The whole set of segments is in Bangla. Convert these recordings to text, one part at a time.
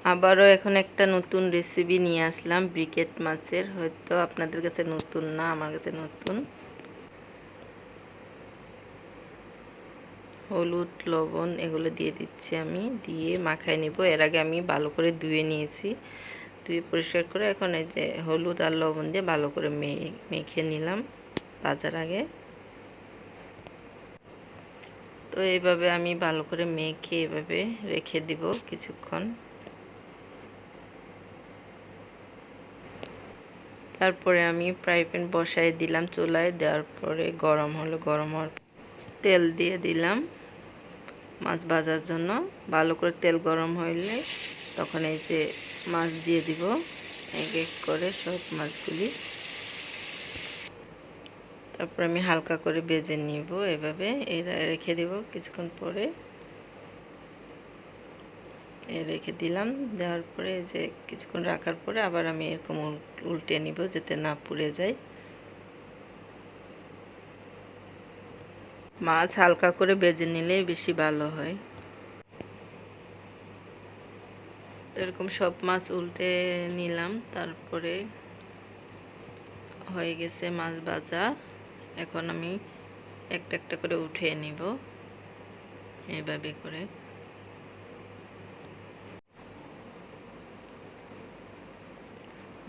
আবারও এখন একটা নতুন রেসিপি নিয়ে আসলাম ব্রিকেট মাছের। হয়তো আপনাদের কাছে নতুন না, আমার কাছে নতুন। হলুদ, লবণ এগুলো দিয়ে দিচ্ছি আমি, দিয়ে মাখায় নিব। এর আগে আমি ভালো করে ধুয়ে নিয়েছি, ধুয়ে পরিষ্কার করে এখন এই যে হলুদ আর লবণ দিয়ে ভালো করে মেখে নিলাম ভাজার আগে। তো এইভাবে আমি ভালো করে মেখে এভাবে রেখে দিব কিছুক্ষণ। তারপরে আমি ফ্রাই প্যান বসাই দিলাম চুলায়, দেওয়ার পরে গরম হলো, গরম হওয়ার তেল দিয়ে দিলাম মাছ ভাজার জন্য। ভালো করে তেল গরম হইলে তখন এই যে মাছ দিয়ে দিব এক এক করে সব মাছগুলি। তারপর আমি হালকা করে ভেজে নিব, এভাবে এরা রেখে দিব। কিছুক্ষণ পরে রেখে দিলাম, দেওয়ার পরে যে কিছুক্ষণ রাখার পরে আবার আমি এরকম উল্টে নিব যাতে না পুড়ে যায়। মাছ হালকা করে ভেজে নিলে বেশি ভালো হয়। এরকম সব মাছ উল্টে নিলাম, তারপরে হয়ে গেছে মাছ ভাজা। এখন আমি একটা একটা করে উঠিয়ে নিব এভাবে করে।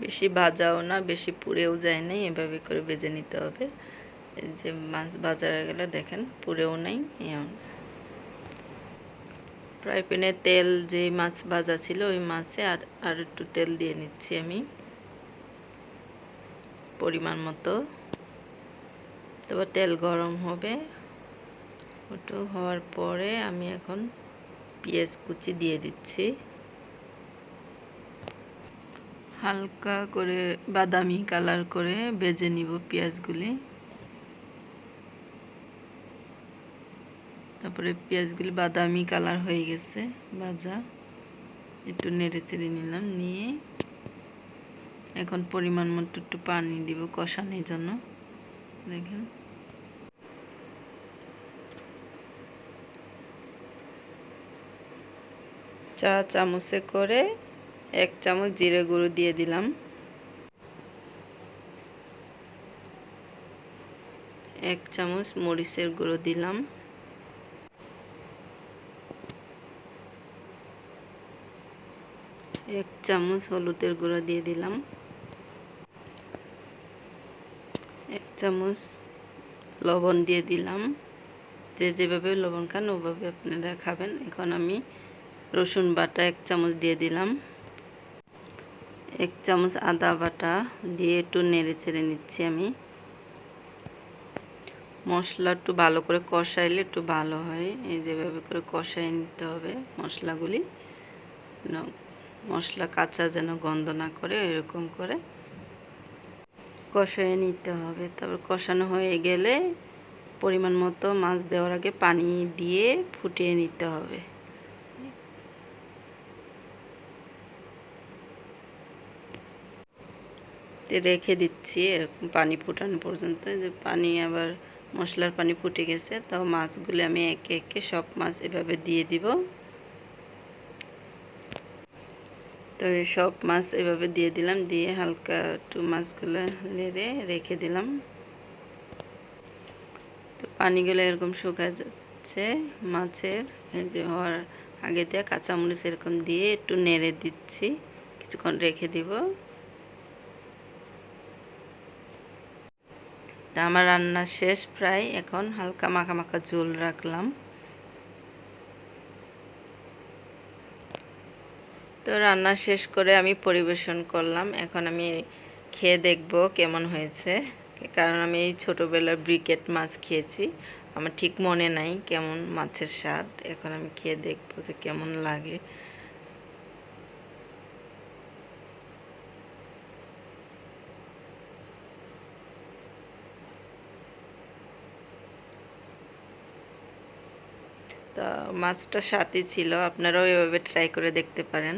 বেশি ভাজাও না, বেশি পুড়েও যায় নাই, এভাবে করে ভেজে নিতে হবে। এই যে মাছ ভাজা হয়ে গেলে দেখেন পুড়েও নাই। ফ্রাই প্যানে তেল, যে মাছ ভাজা ছিল ওই মাছে আর একটু তেল দিয়ে নিচ্ছি আমি পরিমাণ মতো। তারপর তেল গরম হবে, ওটা হওয়ার পরে আমি এখন পেঁয়াজ কুচি দিয়ে দিচ্ছি। হালকা করে বাদামি কালার করে ভেজে নিব পেঁয়াজগুলি। তারপরে পেঁয়াজগুলি বাদামি কালার হয়ে গেছে ভাজা, একটু নেড়ে চেড়ে নিলাম, নিয়ে এখন পরিমাণ মতো একটু পানি দিব কষানোর জন্য। দেখেন চা চামচে করে 1 চামচ জিরে গুঁড়ো দিয়ে দিলাম, 1 চামচ মরিচের গুঁড়ো দিলাম, 1 চামচ হলুদের গুঁড়ো দিয়ে দিলাম, 1 চামচ লবণ দিয়ে দিলাম। যে যেভাবে লবণ খান ওভাবে আপনারা খাবেন। এখন আমি রসুন বাটা 1 চামচ দিয়ে দিলাম, 1 চামচ আদা বাটা দিয়ে একটু নেড়ে চেড়ে নিচ্ছি আমি। মশলা একটু ভালো করে কষাইলে একটু ভালো হয়, এই যেভাবে করে কষাই নিতে হবে মশলাগুলি, মশলা কাঁচা যেন গন্ধ না করে এরকম করে কষাই নিতে হবে। তারপর কষানো হয়ে গেলে পরিমাণ মতো মাছ দেওয়ার আগে পানি দিয়ে ফুটিয়ে নিতে হবে। রেখে দিচ্ছি এরকম পানি ফুটানো পর্যন্ত। যে পানি আবার মশলার পানি ফুটে গেছে, তাও মাছগুলি আমি একে একে সব মাছ এভাবে দিয়ে দিব। তো সব মাছ এভাবে দিয়ে দিলাম, দিয়ে হালকা একটু মাছগুলো নেড়ে রেখে দিলাম। তো পানিগুলো এরকম শুকায় যাচ্ছে মাছের, এই যে হওয়ার আগে দিয়ে কাঁচামরিচ এরকম দিয়ে একটু নেড়ে দিচ্ছি, কিছুক্ষণ রেখে দিব। তা আমার রান্না শেষ প্রায়, এখন হালকা মাখা মাখা ঝোল রাখলাম। তো রান্না শেষ করে আমি পরিবেশন করলাম। এখন আমি খেয়ে দেখব কেমন হয়েছে, কারণ আমি এই ছোটোবেলায় ব্রিকেট মাছ খেয়েছি, আমার ঠিক মনে নাই কেমন মাছের স্বাদ। এখন আমি খেয়ে দেখব যে কেমন লাগে। তা মাছটা স্বাদই ছিল, আপনারাও এভাবে ট্রাই করে দেখতে পারেন।